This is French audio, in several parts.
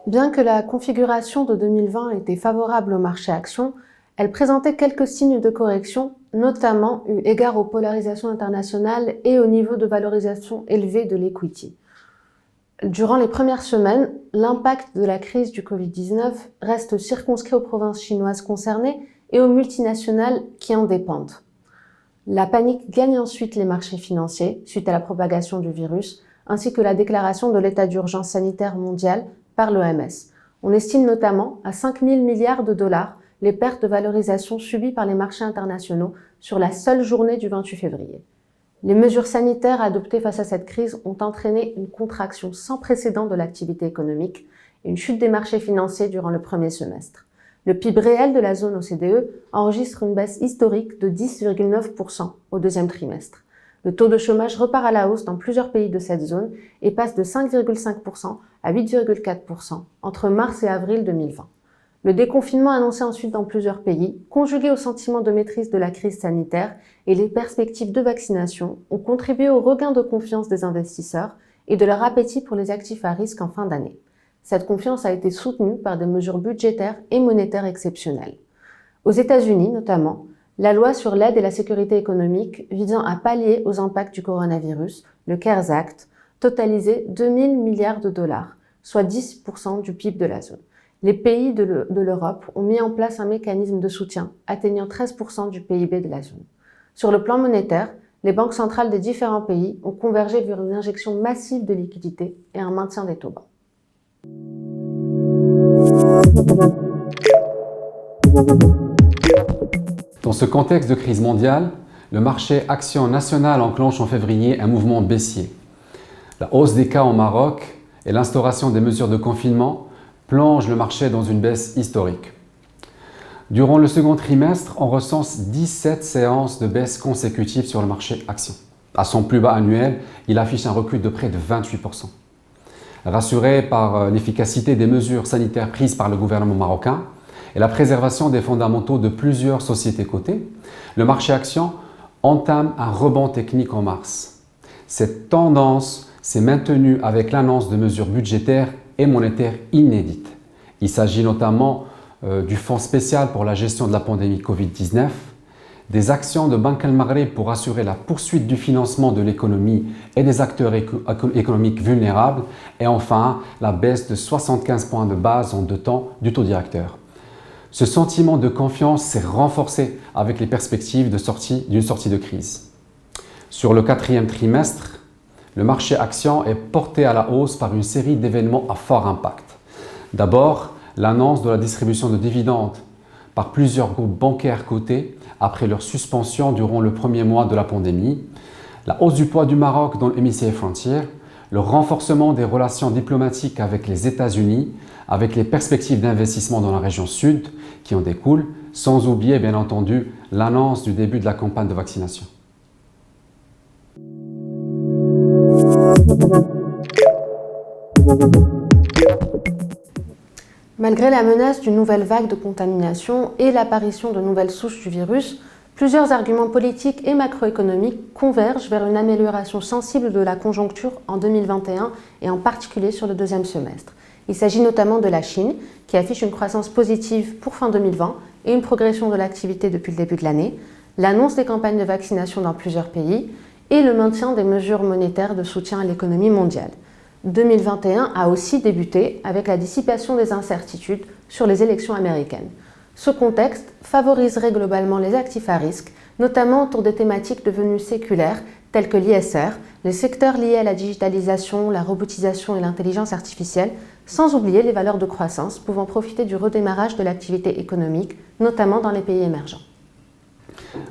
Bien que la configuration de 2020 était favorable au marché actions, elle présentait quelques signes de correction, notamment eu égard aux polarisations internationales et au niveau de valorisation élevé de l'equity. Durant les premières semaines, l'impact de la crise du Covid-19 reste circonscrit aux provinces chinoises concernées et aux multinationales qui en dépendent. La panique gagne ensuite les marchés financiers suite à la propagation du virus, ainsi que la déclaration de l'état d'urgence sanitaire mondial par l'OMS. On estime notamment à 5 000 milliards de dollars les pertes de valorisation subies par les marchés internationaux sur la seule journée du 28 février. Les mesures sanitaires adoptées face à cette crise ont entraîné une contraction sans précédent de l'activité économique et une chute des marchés financiers durant le premier semestre. Le PIB réel de la zone OCDE enregistre une baisse historique de 10,9% au deuxième trimestre. Le taux de chômage repart à la hausse dans plusieurs pays de cette zone et passe de 5,5% à 8,4% entre mars et avril 2020. Le déconfinement annoncé ensuite dans plusieurs pays, conjugué au sentiment de maîtrise de la crise sanitaire et les perspectives de vaccination, ont contribué au regain de confiance des investisseurs et de leur appétit pour les actifs à risque en fin d'année. Cette confiance a été soutenue par des mesures budgétaires et monétaires exceptionnelles. Aux États-Unis notamment, la loi sur l'aide et la sécurité économique visant à pallier aux impacts du coronavirus, le CARES Act, totalisait 2 000 milliards de dollars, soit 10% du PIB de la zone. Les pays de l'Europe ont mis en place un mécanisme de soutien atteignant 13% du PIB de la zone. Sur le plan monétaire, les banques centrales des différents pays ont convergé vers une injection massive de liquidités et un maintien des taux bas. Dans ce contexte de crise mondiale, le marché actions national enclenche en février un mouvement baissier. La hausse des cas au Maroc et l'instauration des mesures de confinement plongent le marché dans une baisse historique. Durant le second trimestre, on recense 17 séances de baisse consécutives sur le marché actions. À son plus bas annuel, il affiche un recul de près de 28%. Rassuré par l'efficacité des mesures sanitaires prises par le gouvernement marocain et la préservation des fondamentaux de plusieurs sociétés cotées, le marché actions entame un rebond technique en mars. Cette tendance s'est maintenue avec l'annonce de mesures budgétaires et monétaires inédites. Il s'agit notamment du Fonds spécial pour la gestion de la pandémie Covid-19, des actions de Banque al-Maghreb pour assurer la poursuite du financement de l'économie et des acteurs économiques vulnérables, et enfin la baisse de 75 points de base en 2 temps du taux directeur. Ce sentiment de confiance s'est renforcé avec les perspectives d'une sortie de crise. Sur le 4e trimestre, le marché actions est porté à la hausse par une série d'événements à fort impact. D'abord, l'annonce de la distribution de dividendes par plusieurs groupes bancaires cotés après leur suspension durant le premier mois de la pandémie, la hausse du poids du Maroc dans l'MICA Frontier, le renforcement des relations diplomatiques avec les États-Unis, avec les perspectives d'investissement dans la région sud qui en découlent, sans oublier bien entendu l'annonce du début de la campagne de vaccination. Malgré la menace d'une nouvelle vague de contamination et l'apparition de nouvelles souches du virus, plusieurs arguments politiques et macroéconomiques convergent vers une amélioration sensible de la conjoncture en 2021 et en particulier sur le deuxième semestre. Il s'agit notamment de la Chine, qui affiche une croissance positive pour fin 2020 et une progression de l'activité depuis le début de l'année, l'annonce des campagnes de vaccination dans plusieurs pays et le maintien des mesures monétaires de soutien à l'économie mondiale. 2021 a aussi débuté avec la dissipation des incertitudes sur les élections américaines. Ce contexte favoriserait globalement les actifs à risque, notamment autour des thématiques devenues séculaires telles que l'ISR, les secteurs liés à la digitalisation, la robotisation et l'intelligence artificielle, sans oublier les valeurs de croissance pouvant profiter du redémarrage de l'activité économique, notamment dans les pays émergents.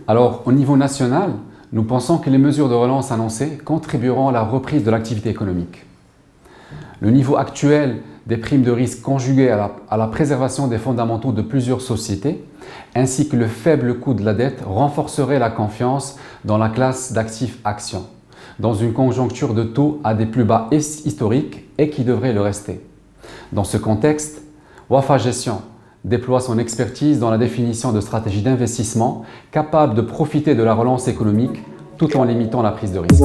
Alors, au niveau national, nous pensons que les mesures de relance annoncées contribueront à la reprise de l'activité économique. Le niveau actuel des primes de risque conjugué à la préservation des fondamentaux de plusieurs sociétés, ainsi que le faible coût de la dette, renforcerait la confiance dans la classe d'actifs actions, dans une conjoncture de taux à des plus bas historiques et qui devrait le rester. Dans ce contexte, Wafa Gestion déploie son expertise dans la définition de stratégies d'investissement capables de profiter de la relance économique tout en limitant la prise de risque.